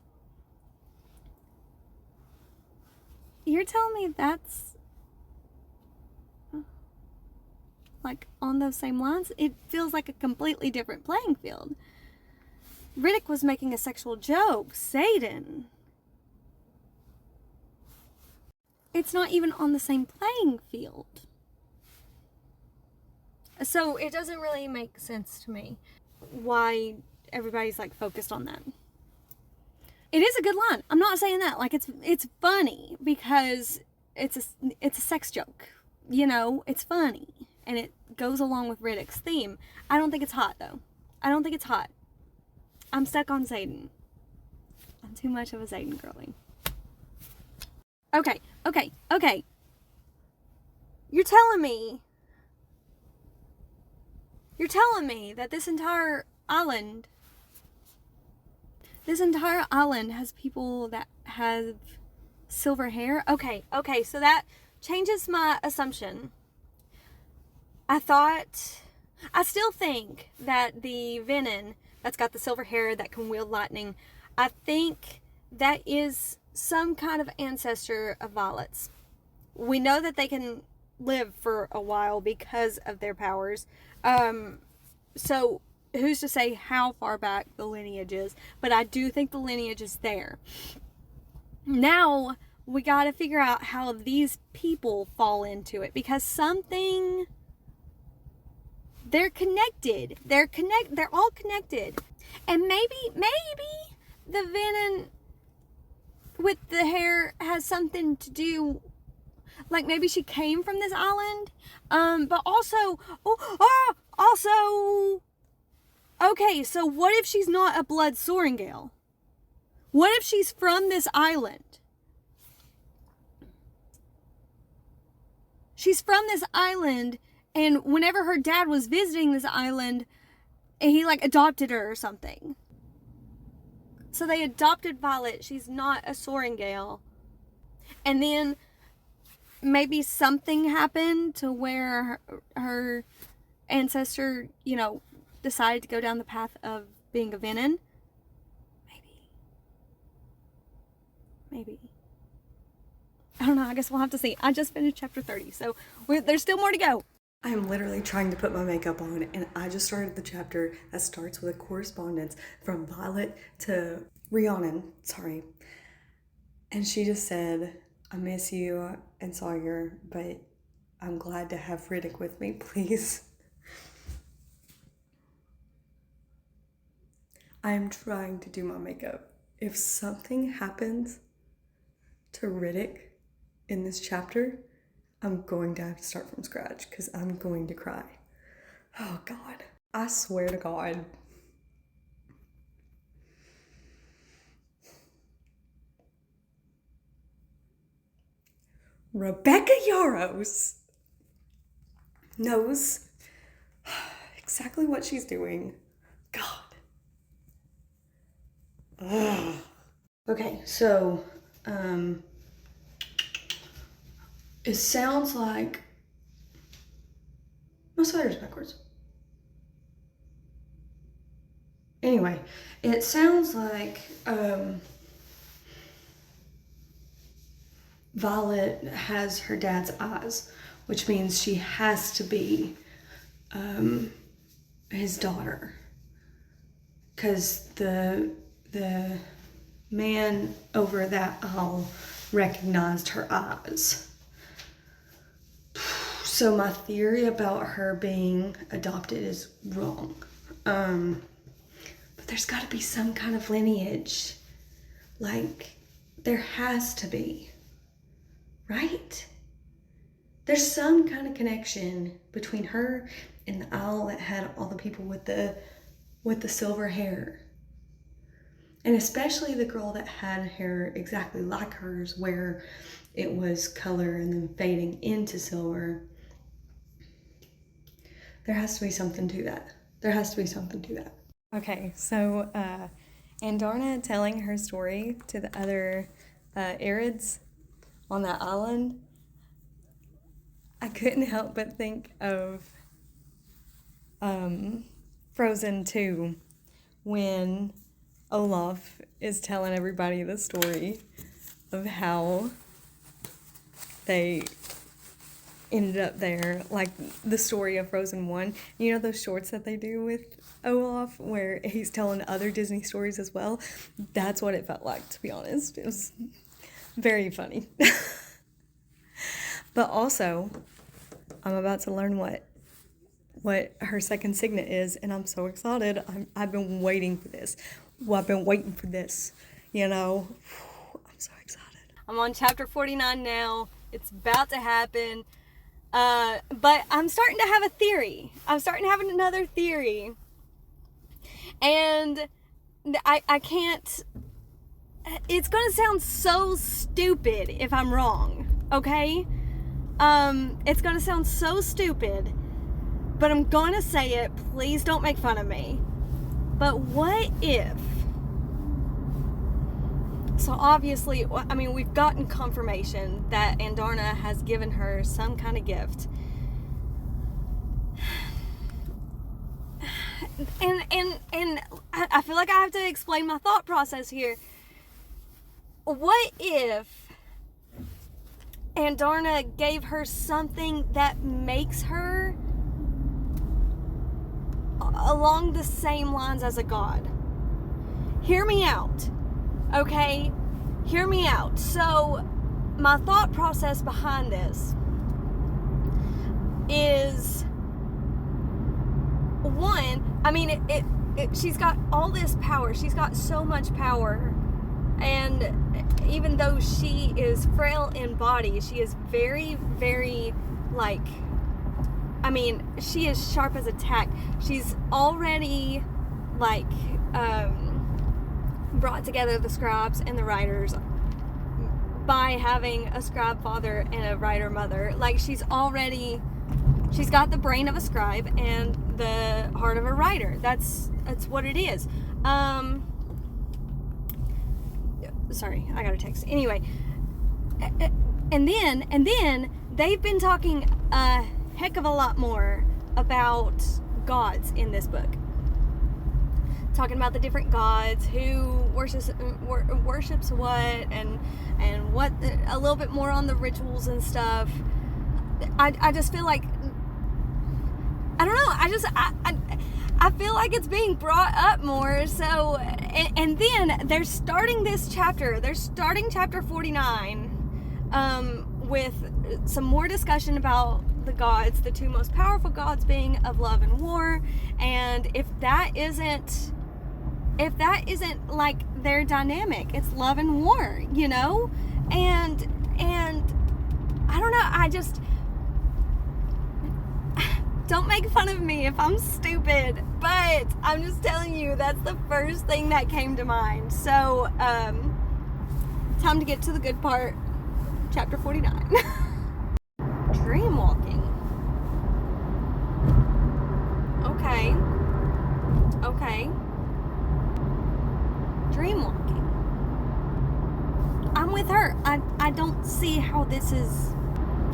you're telling me that's like on those same lines? It feels like a completely different playing field. Riddick was making a sexual joke. Xaden, it's not even on the same playing field. So it doesn't really make sense to me why everybody's like focused on that. It is a good line. I'm not saying that. Like, it's funny because it's a sex joke. You know, it's funny and it goes along with Riddick's theme. I don't think it's hot, though. I don't think it's hot. I'm stuck on Xaden. I'm too much of a Xaden girly. Okay. You're telling me that this entire island has people that have silver hair? Okay, so that changes my assumption. I still think that the Venom that's got the silver hair that can wield lightning, I think that is some kind of ancestor of Violet's. We know that they can live for a while because of their powers. So who's to say how far back the lineage is? But I do think the lineage is there. Now we got to figure out how these people fall into it, because they're connected. They're all connected. And maybe the Venom with the hair has something to do, like maybe she came from this island, but also, okay, so what if she's not a blood Sorrengail? What if she's from this island? She's from this island, and whenever her dad was visiting this island, he like adopted her or something. So they adopted Violet. She's not a Sorrengail. And then maybe something happened to where her ancestor, decided to go down the path of being a Venom. Maybe. I don't know. I guess we'll have to see. I just finished chapter 30, so there's still more to go. I'm literally trying to put my makeup on, and I just started the chapter that starts with a correspondence from Violet to Rhiannon, and she just said, I miss you and Sawyer, but I'm glad to have Riddick with me, please. I'm trying to do my makeup. If something happens to Riddick in this chapter, I'm going to have to start from scratch because I'm going to cry. Oh God. I swear to God. Rebecca Yarros knows exactly what she's doing. God. Ugh. Okay, so, it sounds like my sweater's backwards. Anyway, it sounds like Violet has her dad's eyes, which means she has to be his daughter, because the man over that aisle recognized her eyes. So my theory about her being adopted is wrong. But there's got to be some kind of lineage. Like, there has to be. Right? There's some kind of connection between her and the owl that had all the people with the silver hair. And especially the girl that had hair exactly like hers, where it was color and then fading into silver. There has to be something to that. Okay, so Andarna telling her story to the other Arids on that island, I couldn't help but think of Frozen 2, when Olaf is telling everybody the story of how they ended up there, like the story of Frozen 1. You know those shorts that they do with Olaf where he's telling other Disney stories as well? That's what it felt like, to be honest. It was very funny. But also, I'm about to learn what her second signet is, and I'm so excited. I've been waiting for this. Well, I've been waiting for this, I'm so excited. I'm on chapter 49 now. It's about to happen. But I'm starting to have a theory. I'm starting to have another theory. And I can't it's going to sound so stupid if I'm wrong, okay? It's going to sound so stupid, but I'm going to say it. Please don't make fun of me. But what if... So obviously, I mean, we've gotten confirmation that Andarna has given her some kind of gift. And I feel like I have to explain my thought process here. What if Andarna gave her something that makes her along the same lines as a god? Hear me out, okay? Hear me out. So, my thought process behind this is, one, I mean, she's got all this power. She's got so much power. And even though she is frail in body, she is very, very, like, I mean, she is sharp as a tack. She's already, like, brought together the scribes and the writers by having a scribe father and a writer mother. Like, she's got the brain of a scribe and the heart of a writer. That's what it is. Sorry, I got a text. Anyway, and then they've been talking a heck of a lot more about gods in this book. Talking about the different gods, who worships what, and what, a little bit more on the rituals and stuff. I just feel like, I don't know, I feel like it's being brought up more. So, and then they're starting this chapter. They're starting chapter 49 with some more discussion about the gods, the two most powerful gods being of love and war. And if that isn't like their dynamic, it's love and war, you know? And I don't know, I just... Don't make fun of me if I'm stupid, but I'm just telling you, that's the first thing that came to mind. So, time to get to the good part. Chapter 49. Dreamwalking. Okay. Dreamwalking. I'm with her. I don't see how this is...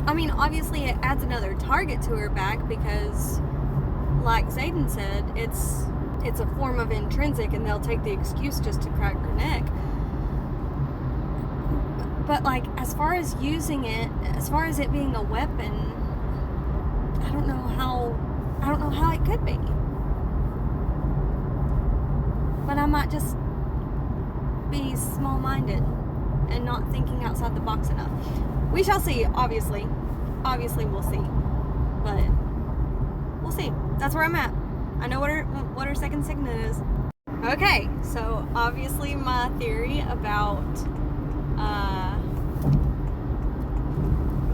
I mean, obviously it adds another target to her back because, like Zayden said, it's a form of intrinsic and they'll take the excuse just to crack her neck. But, like, as far as using it, as far as it being a weapon, I don't know how it could be. But I might just be small-minded and not thinking outside the box enough. We shall see, obviously. Obviously, we'll see. But we'll see. That's where I'm at. I know what her second signet is. Okay, so obviously my theory about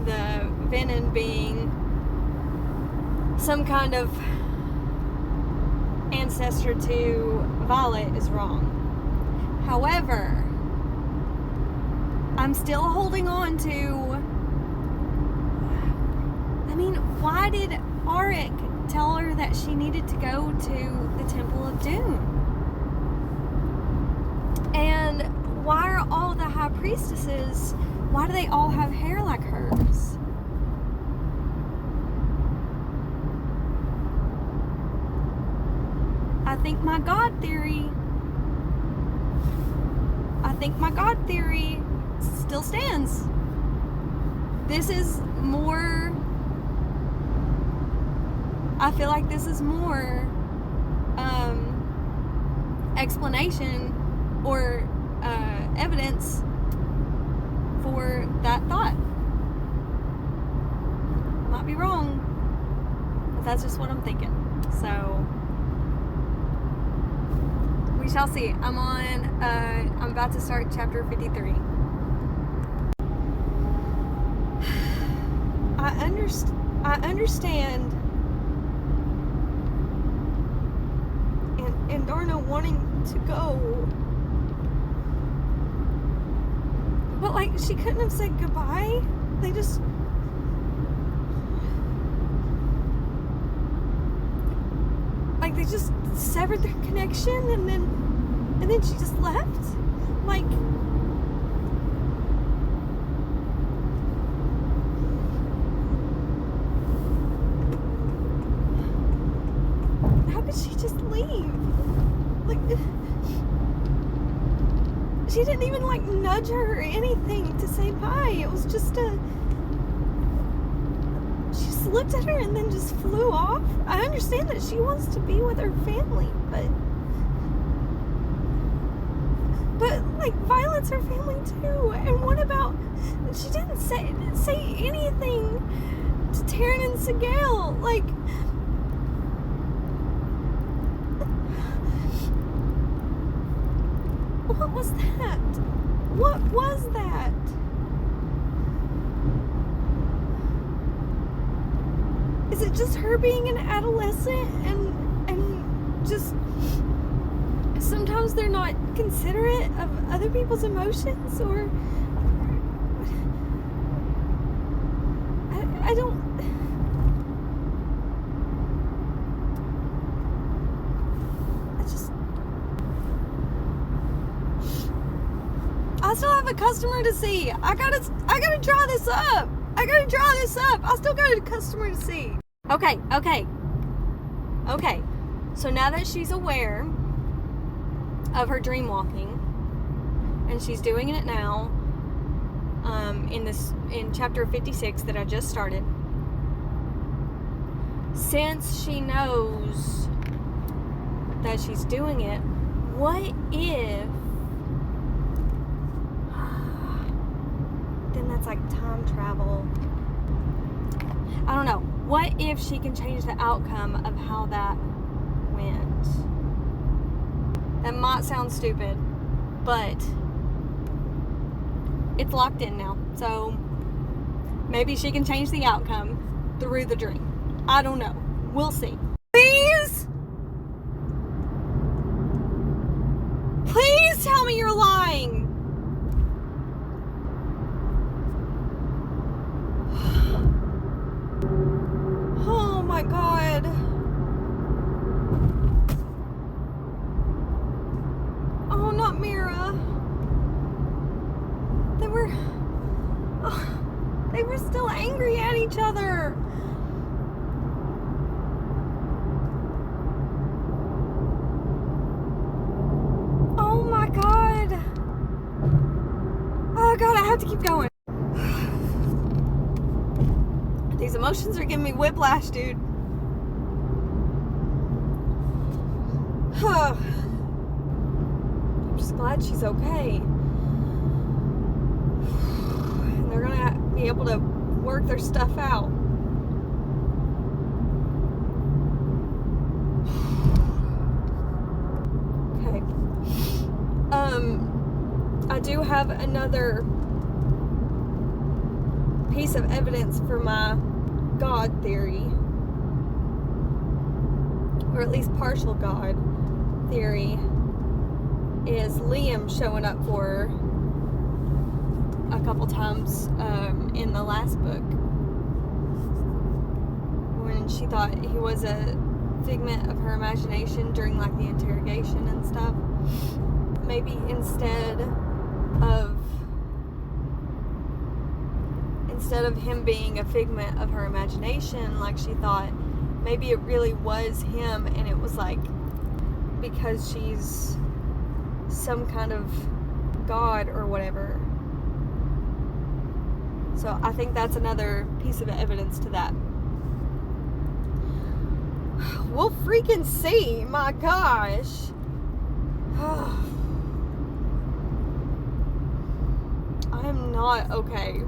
the venom being some kind of ancestor to Violet is wrong. However, I'm still holding on to... I mean, why did Auric tell her that she needed to go to the Temple of Doom? And why are all the high priestesses, why do they all have hair like hers? I think my God theory still stands. This is more... I feel like this is more explanation or evidence for that thought. Might be wrong, but that's just what I'm thinking. So we shall see. I'm about to start chapter 53. I understand and Darna wanting to go, But, like, she couldn't have said goodbye. They just... Like, they just severed their connection, and then she just left. Like... How could she just leave? Like... She didn't even, like, nudge her or anything to say bye. It was just she just looked at her and then just flew off. I understand that she wants to be with her family, but like, Violet's her family too. And what about, she didn't say anything to Taryn and Sigale. Like, what was that? What was that? Is it just her being an adolescent and just sometimes they're not considerate of other people's emotions? Or I don't... I still have a customer to see. I gotta draw this up. I still got a customer to see. Okay. So now that she's aware of her dream walking, and she's doing it now, in chapter 56 that I just started. Since she knows that she's doing it, what if... Then that's like time travel. I don't know. What if she can change the outcome of how that went? That might sound stupid, but it's locked in now. So maybe she can change the outcome through the dream. I don't know. We'll see. Please tell me you're lying. Oh my God. Oh, not Mira. They were still angry at each other. Oh my God. Oh God, I have to keep going. These emotions are giving me whiplash, dude. I'm just glad she's okay. And they're gonna be able to work their stuff out. Okay. I do have another piece of evidence for my God theory, or at least partial God theory, is Liam showing up for her a couple times in the last book, when she thought he was a figment of her imagination during like the interrogation and stuff. Maybe instead of him being a figment of her imagination, like she thought, maybe it really was him, and it was like because she's some kind of god or whatever. So I think that's another piece of evidence to that. We'll freaking see. My gosh. I am not okay.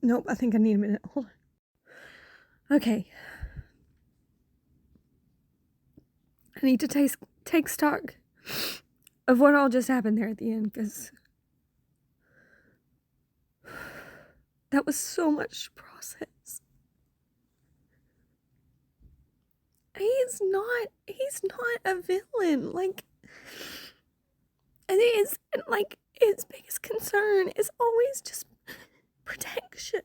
Nope, I think I need a minute. Hold on. Okay. I need to take stock of what all just happened there at the end, because that was so much to process. He's not a villain. Like, and his biggest concern is always just protection.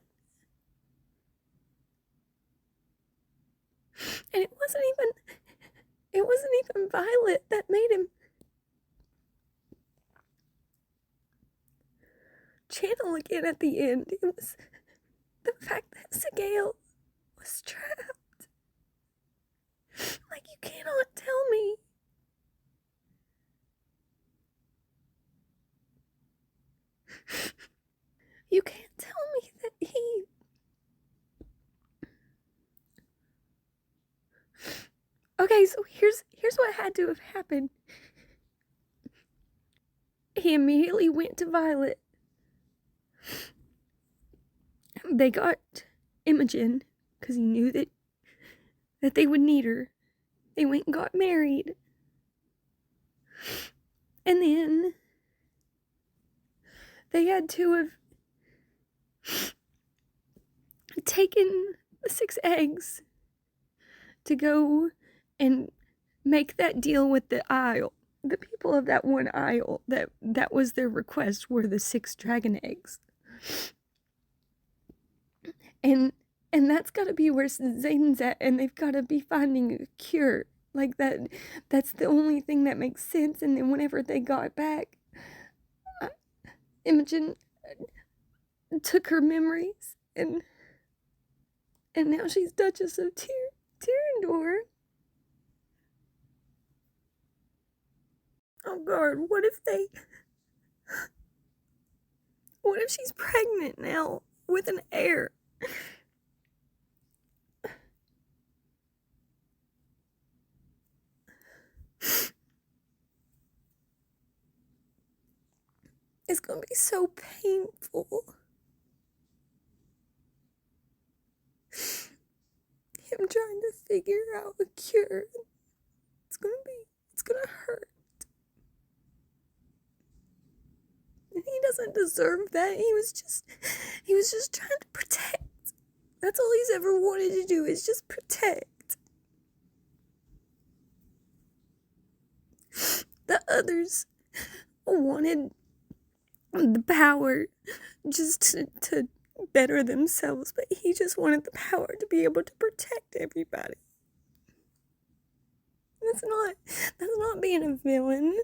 And it wasn't even Violet that made him channel again at the end. It was the fact that Sigale was trapped. Like, you cannot tell me. You can't tell me that he... Okay, so here's what had to have happened. He immediately went to Violet. They got Imogen, because he knew that they would need her. They went and got married. And then they had to have taken the 6 eggs to go and make that deal with the Isle. The people of that one Isle, that was their request, were the 6 dragon eggs. And that's got to be where Zayden's at, and they've got to be finding a cure. Like, that's the only thing that makes sense. And then whenever they got back, Imogen took her memories, and now she's Duchess of Tyrandor. Oh God, what if she's pregnant now with an heir? It's gonna be so painful. Him trying to figure out a cure. It's gonna hurt. And he doesn't deserve that. He was just trying to protect. That's all he's ever wanted to do, is just protect. The others wanted the power just to better themselves, but he just wanted the power to be able to protect everybody. That's not being a villain.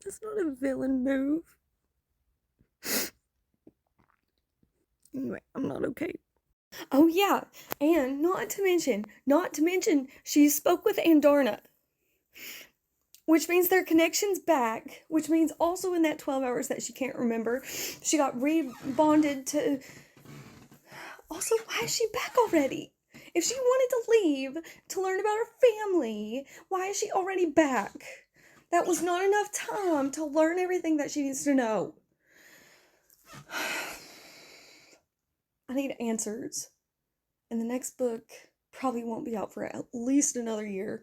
That's not a villain move. Anyway, I'm not okay. Oh yeah, and not to mention, she spoke with Andarna. Which means their connection's back, which means also in that 12 hours that she can't remember, she got rebonded to... Also, why is she back already? If she wanted to leave to learn about her family, why is she already back? That was not enough time to learn everything that she needs to know. I need answers. And the next book probably won't be out for at least another year.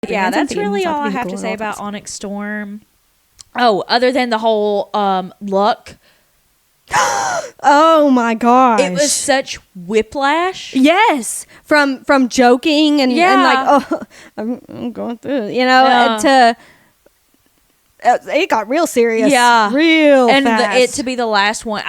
Yeah, that's really all I have to say about Onyx Storm. Oh, other than the whole luck. Oh my gosh. It was such whiplash. Yes. From joking and like, oh, I'm going through it, to it got real serious. Yeah. Real and fast. It to be the last one.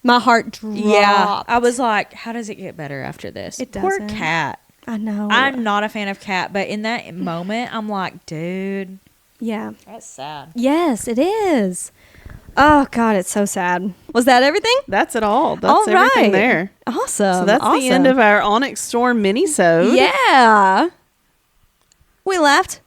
My heart dropped. Yeah. I was like, how does it get better after this? It doesn't. Poor Cat. I know. I'm not a fan of Cat, but in that moment, I'm like, dude. Yeah. That's sad. Yes, it is. Oh, God, it's so sad. Was that everything? That's it all. That's everything there. Awesome. So that's the end of our Onyx Storm mini-sode. Yeah. We laughed.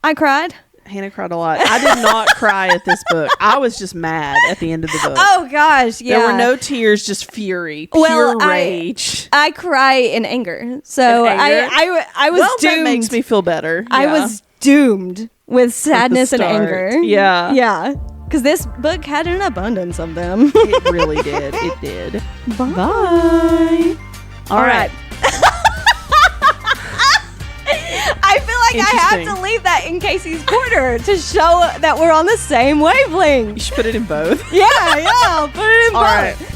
I cried. Hannah cried a lot. I did not cry at this book. I was just mad at the end of the book. Oh, gosh, yeah. There were no tears, just fury, pure rage. I cry in anger. So I was doomed. That makes me feel better. I was doomed with sadness and anger. Yeah. Yeah. Because this book had an abundance of them. It really did. It did. Bye. All right. like I have to leave that in Kasey's corner to show that we're on the same wavelength. You should put it in both. Yeah, I'll put it in both. All right.